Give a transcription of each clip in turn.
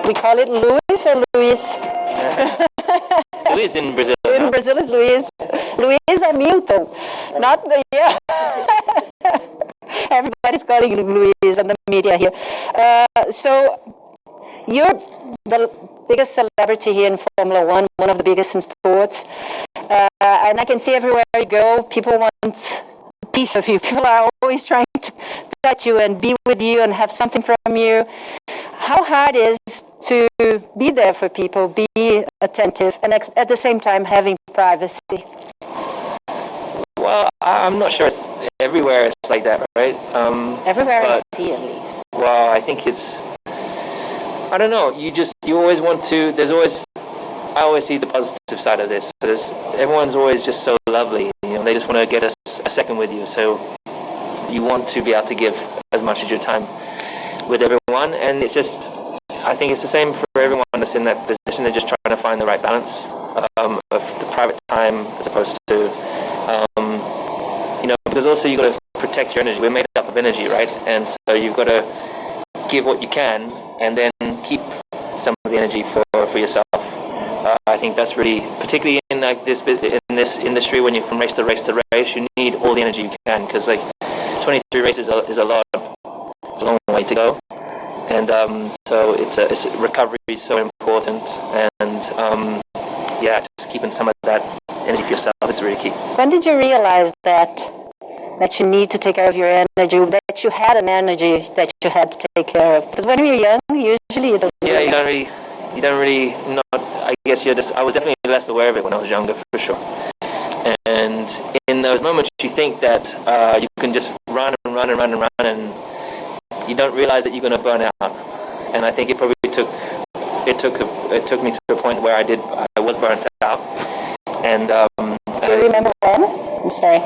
we call it Luis or Luis? Luis in Brazil. In Brazil is Luis. Luis Hamilton, not the Everybody's calling him Luis on the media here. So you're the biggest celebrity here in Formula One, one of the biggest in sports. And I can see everywhere you go, people want a piece of you. People are always trying to touch you and be with you and have something from you. How hard is to be there for people, be attentive, and at the same time having privacy? Well, I'm not sure it's everywhere it's like that, right? Everywhere I see, at least. Well, I think it's, I don't know, you always want to, I always see the positive side of this. Everyone's always just so lovely, they just want to get a second with you. So you want to be able to give as much as your time with everyone, and it's just, I think it's the same for everyone that's in that position. They're just trying to find the right balance of the private time as opposed to, because also you've got to protect your energy. We're made up of energy, right? And so you've got to give what you can and then keep some of the energy for yourself. I think that's really, particularly in like this industry, when you're from race to race to race, you need all the energy you can, because like 23 races is a lot. It's a long way to go, and so it's recovery is so important, and just keeping some of that energy for yourself is really key. When did you realize that you need to take care of your energy, that you had an energy that you had to take care of? Because when you're young, usually you don't. Yeah, you don't really not. I guess I was definitely less aware of it when I was younger, for sure. And in those moments, you think that you can just run, and you don't realize that you're going to burn out. And I think it probably took me to a point where I was burnt out. And do you remember when? I'm sorry.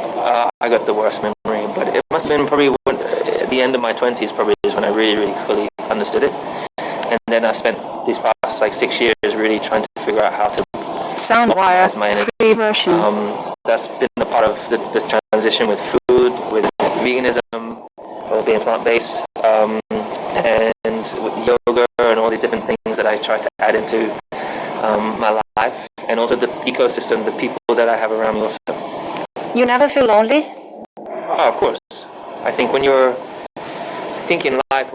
I got the worst memory, but it must have been probably at the end of my 20s. Probably is when I really, really fully understood it. And then I spent these past 6 years really trying to figure out how to Soundwire my energy. Version. That's been a part of the transition with food, with veganism, or being plant-based, and with yoga and all these different things that I try to add into my life, and also the ecosystem, the people that I have around me also. You never feel lonely? Oh, of course. I think in life,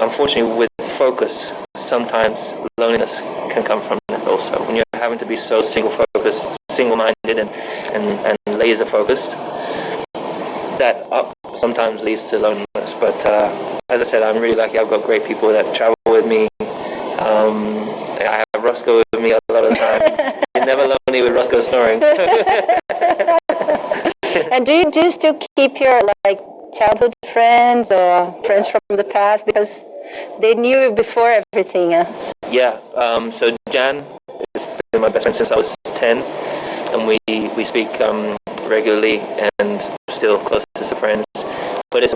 unfortunately with focus, sometimes loneliness can come from it also. When you're having to be so single-focused, single-minded, and laser-focused, that sometimes leads to loneliness. But as I said, I'm really lucky. I've got great people that travel with me. I have Roscoe with me a lot of the time. You're never lonely with Roscoe snoring. And do you still keep your childhood friends or friends from the past, because they knew you before everything? Yeah. So Jan has been my best friend since I was 10, and we speak regularly and still close as friends. But it's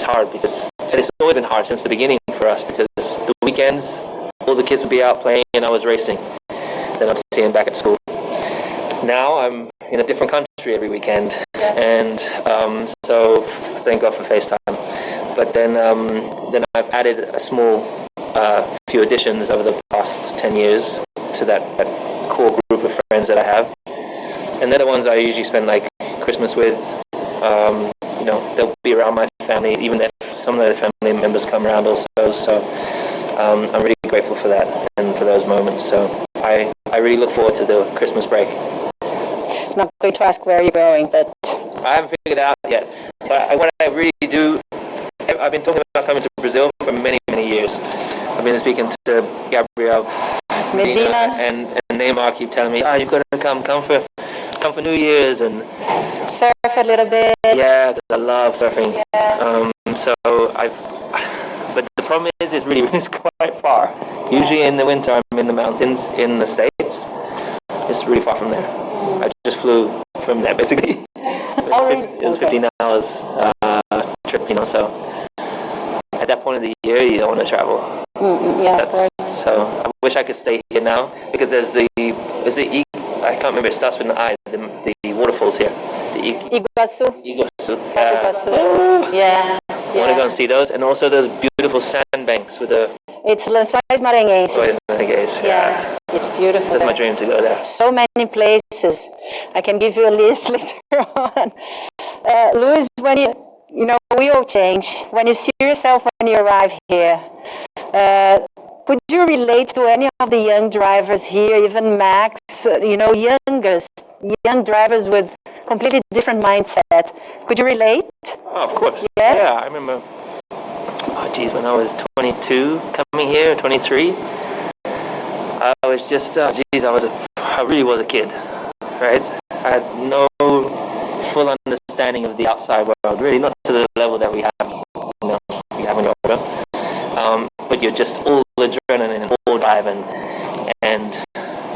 hard, because it's always been hard since the beginning for us, because the weekends all the kids would be out playing and I was racing. Then I'd see them back at school. Now I'm in a different country every weekend, and so thank God for FaceTime. But then I've added a small few additions over the past 10 years to that core group of friends that I have, and they're the ones I usually spend Christmas with. They'll be around my family, even if some of the family members come around also. So I'm really grateful for that and for those moments. So I really look forward to the Christmas break. I'm not going to ask where you're going, but I haven't figured it out yet. But what I really do, I've been talking about coming to Brazil for many, many years. I've been speaking to Gabriel, Medina, and Neymar keep telling me, you've got to come for New Year's and surf a little bit. Yeah, because I love surfing. Yeah. But the problem is it's quite far. Usually in the winter I'm in the mountains in the States. It's really far from there. I just flew from there basically. It was 15 hours trip, so at that point of the year you don't want to travel. Yeah, of course. So I wish I could stay here now, because there's I can't remember, it starts with an I, the waterfalls here. Iguazu. Yeah. Yeah. I want to go and see those, and also those beautiful sandbanks with the It's Lençóis Maranhenses. Yeah. It's beautiful. That's my dream to go there. So many places. I can give you a list later on. Luis, when we all change. When you see yourself when you arrive here, could you relate to any of the young drivers here, even Max, young drivers with completely different mindset? Could you relate? Oh, of course. Yeah? Yeah, I remember, when I was 22 coming here, 23, I was just, I really was a kid, right? I had no full understanding of the outside world, really not to the level that we have, we have when you're older. But you're just all adrenaline and all drive and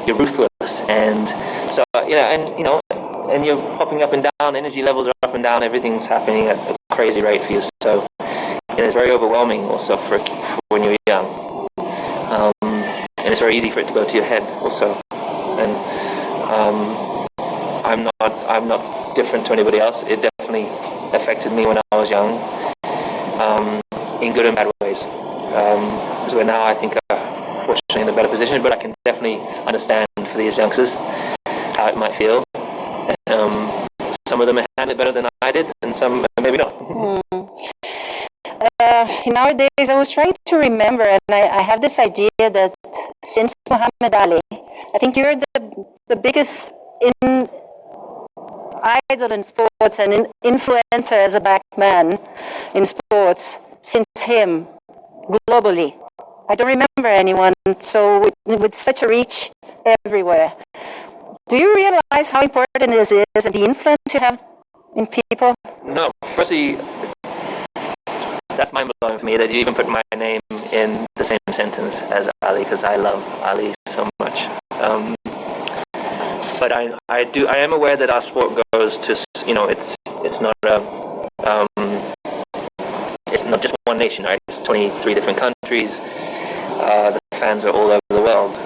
you're ruthless. And so, and you're popping up and down, energy levels are up and down, everything's happening at a crazy rate for you. So it's very overwhelming also for when you're young. And it's very easy for it to go to your head also. And I'm not different to anybody else. It definitely affected me when I was young, in good and bad ways. So now I think fortunately in a better position, but I can definitely understand for these youngsters how it might feel. Some of them handled it better than I did, and some maybe not. Nowadays, I was trying to remember, and I have this idea that since Muhammad Ali, I think you're the biggest idol in sports and influencer as a black man in sports since him globally. I don't remember anyone so with such a reach everywhere. Do you realize how important this is and the influence you have in people? No, firstly, that's mind-blowing for me that you even put my name in the same sentence as Ali, because I love Ali so much. But I am aware that our sport goes to, it's not it's not just one nation, right? It's 23 different countries. The fans are all over the world.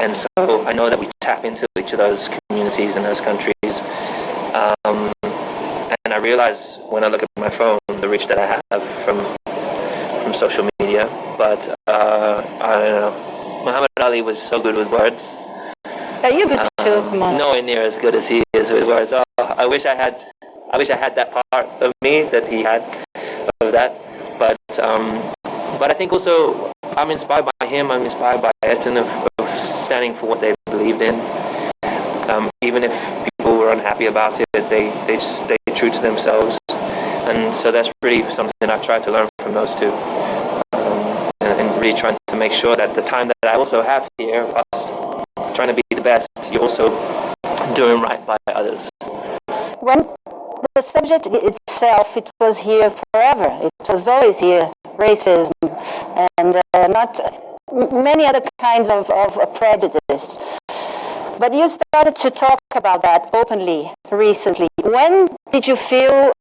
And so I know that we tap into each of those communities and those countries. And I realize when I look at my phone the reach that I have from social media. But I don't know. Muhammad Ali was so good with words. You're good too. Come on. Nowhere near as good as he is with words. Oh, I wish I had that part of me that he had of that. But I think also I'm inspired by him. I'm inspired by Eton of standing for what they believed in. Even if people were unhappy about it, they just stay true to themselves. And so that's really something I've tried to learn from those two. And really trying to make sure that the time that I also have here, us trying to be the best, you're also doing right by others. When the subject itself, it was here forever. It was always here, racism and not many other kinds of prejudice. But you started to talk about that openly recently. When did you feel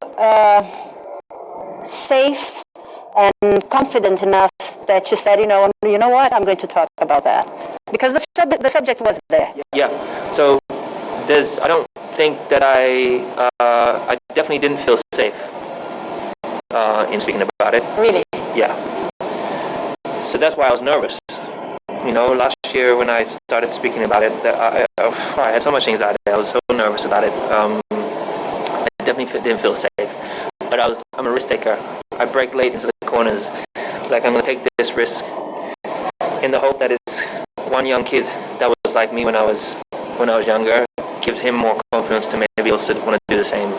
safe and confident enough that you said, you know what, I'm going to talk about that? Because the subject was there. Yeah. So I don't think that I definitely didn't feel safe in speaking about it. Really? Yeah. So that's why I was nervous. Last year when I started speaking about it, I had so much anxiety. I was so nervous about it. I definitely didn't feel safe. But I'm a risk taker. I brake late into the corners. I was like, I'm going to take this risk in the hope that it's one young kid that was like me when I was younger, gives him more confidence to maybe also want to do the same,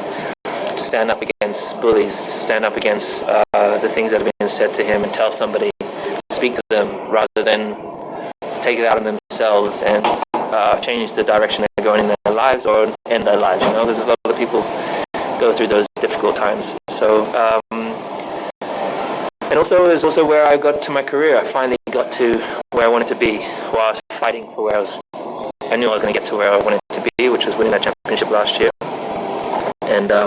to stand up against bullies, to stand up against the things that have been said to him and tell somebody, speak to them rather than take it out on themselves and change the direction they're going in their lives or end their lives, because there's a lot of people go through those difficult times. So, and also it's also where I got to my career. I finally got to where I wanted to be while I was fighting for I knew I was going to get to where I wanted to be, which was winning that championship last year. And I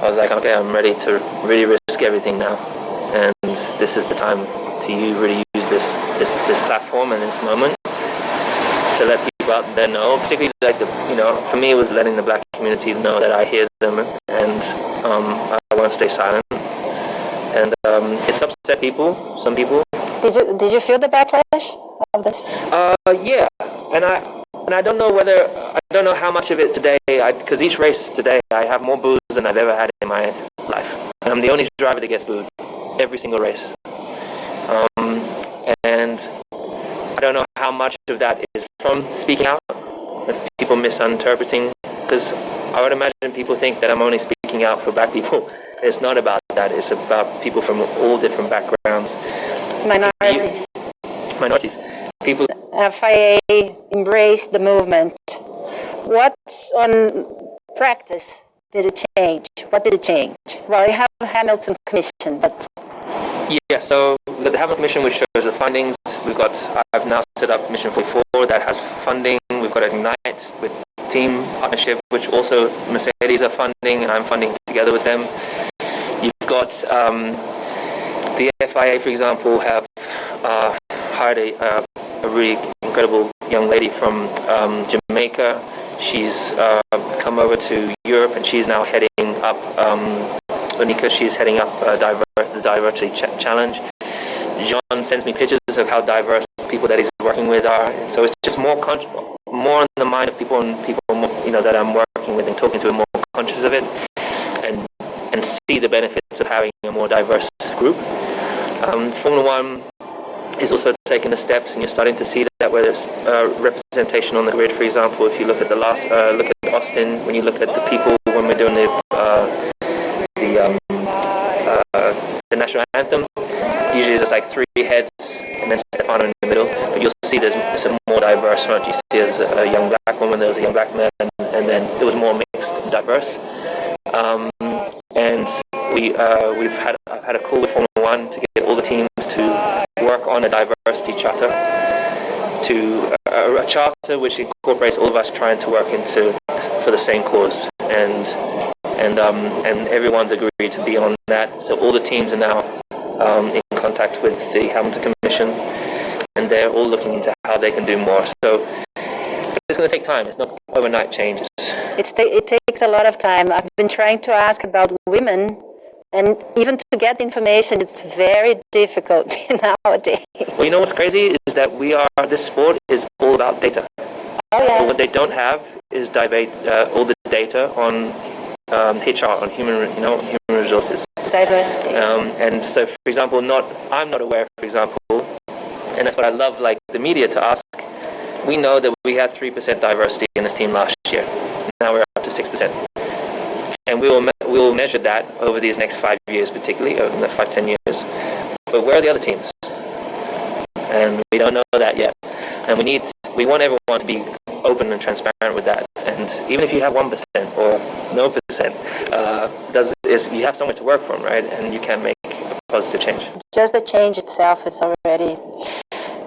was like, okay, I'm ready to really risk everything now. And this is the time to really use this platform and this moment to let people out there know, particularly for me it was letting the black community know that I hear them and I won't stay silent. and it's upset people. Some people. Did you feel the backlash of this? Yeah, and I don't know how much of it today. Because each race today, I have more boos than I've ever had in my life. And I'm the only driver that gets booed every single race. And I don't know how much of that is from speaking out, and people misinterpreting. Because I would imagine people think that I'm only speaking out for black people. It's not about that. It's about people from all different backgrounds. Minorities. People. FIA embraced the movement. What on practice did it change? What did it change? Well, you have Hamilton Commission, but yeah. So we've got the Hamilton Commission, which shows the findings. I've now set up Mission 44 that has funding. We've got Ignite with team partnership, which also Mercedes are funding, and I'm funding together with them. You've got the FIA, for example, have hired a really incredible young lady from Jamaica. She's come over to Europe, and she's now heading up Unica. She's heading up the Diversity Challenge. John sends me pictures of how diverse people that he's working with are. So it's just more on the mind of people, and people that I'm working with and talking to are more conscious of it, and see the benefits of having a more diverse group. Formula One is also taking the steps, and you're starting to see that whether it's representation on the grid, for example. If you look at look at Austin, when you look at the people when we're doing the national anthem, usually there's like 3 heads and then Stefano in the middle, but you'll see there's a more diverse front. You see there's a young black woman, there was a young black man, and then it was more mixed, diverse. And I've had a call with Formula One to get all the teams to work on a diversity charter, a charter which incorporates all of us trying to work for the same cause, and everyone's agreed to be on that. So all the teams are now in contact with the Hamilton Commission, and they're all looking into how they can do more. So it's going to take time. It's not overnight changes. It takes a lot of time. I've been trying to ask about women, and even to get information, it's very difficult nowadays. Well, you know what's crazy is that this sport is all about data. Oh yeah. But what they don't have is all the data on HR, on human resources. Diversity. And so, for example, I'm not aware, for example, and that's what I love, like the media to ask. We know that we had 3% diversity in this team last year. Now we're up to 6%. And we will measure that over these next 5 years, particularly over the 5-10 years. But where are the other teams? And we don't know that yet. And we want everyone to be open and transparent with that. And even if you have 1% or no percent, you have somewhere to work from, right? And you can make a positive change. Just the change itself is already.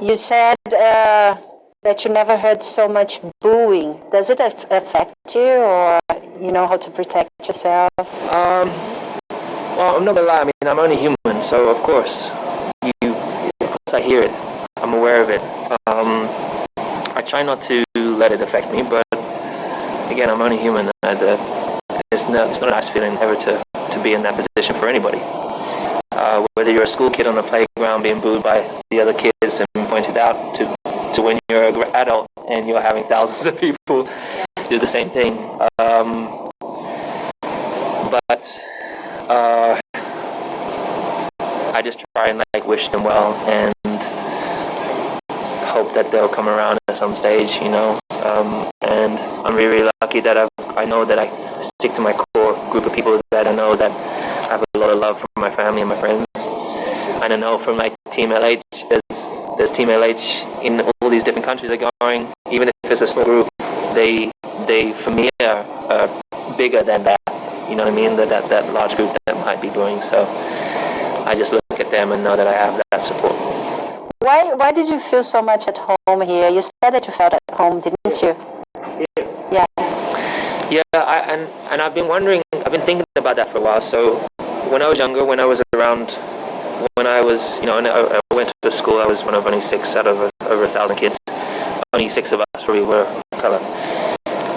You said that you never heard so much booing. Does it affect you, or you know how to protect yourself? Well, I'm not gonna lie. I mean, I'm only human, so of course I hear it. I'm aware of it. I try not to let it affect me, but again, I'm only human. And it's not a nice feeling ever to be in that position for anybody. Whether you're a school kid on the playground being booed by the other kids and pointed out, to when you're an adult and you're having thousands of people do the same thing. But I just try and wish them well and hope that they'll come around at some stage, and I'm really lucky that I know that I stick to my core group of people that I know that have a lot of love for my family and my friends. And I know from Team LH, there's Team LH in all these different countries are going, even if it's a small group, they for me are bigger than that, you know what I mean, that large group that might be doing. So I just look at them and know that I have that support. Why did you feel so much at home here? You said that you felt at home, didn't you? Yeah. Yeah, and I've been thinking about that for a while. So when I was younger, when I was, I went to school, I was one of only 6 out of over 1,000 kids. Only 6 of us really were color.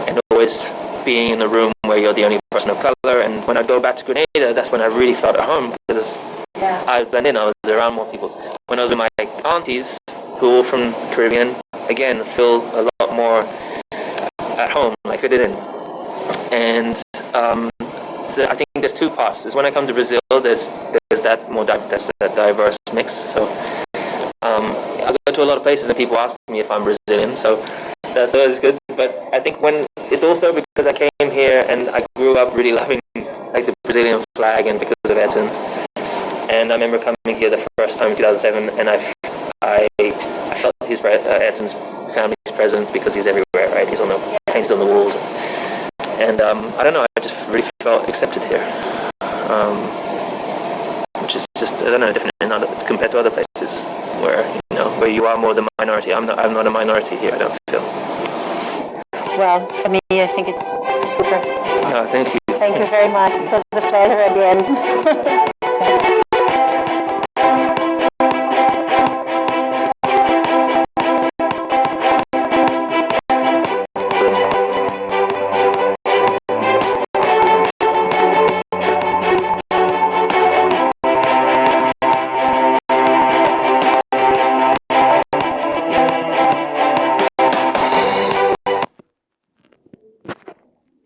And always being in a room where you're the only person of color. And when I go back to Grenada, that's when I really felt at home, because I blend in. I was around more people. When I was with my aunties, who were from Caribbean, again, feel a lot more at home, like fitted in. And I think there's two parts. Is when I come to Brazil, there's that that diverse mix. So I go to a lot of places and people ask me if I'm Brazilian. So that's always good. But I think when it's also because I came here and I grew up really loving like the Brazilian flag and because of Ayrton. And I remember coming here the first time in 2007, and I felt Ayrton's family's presence because he's everywhere, right? He's painted on the walls. And I don't know, I just really felt accepted here, which is just, I don't know, different compared to other places where you are more the minority. I'm not a minority here, I don't feel. Well, for me, I think it's super. Thank you. Thank you very much. It was a pleasure again.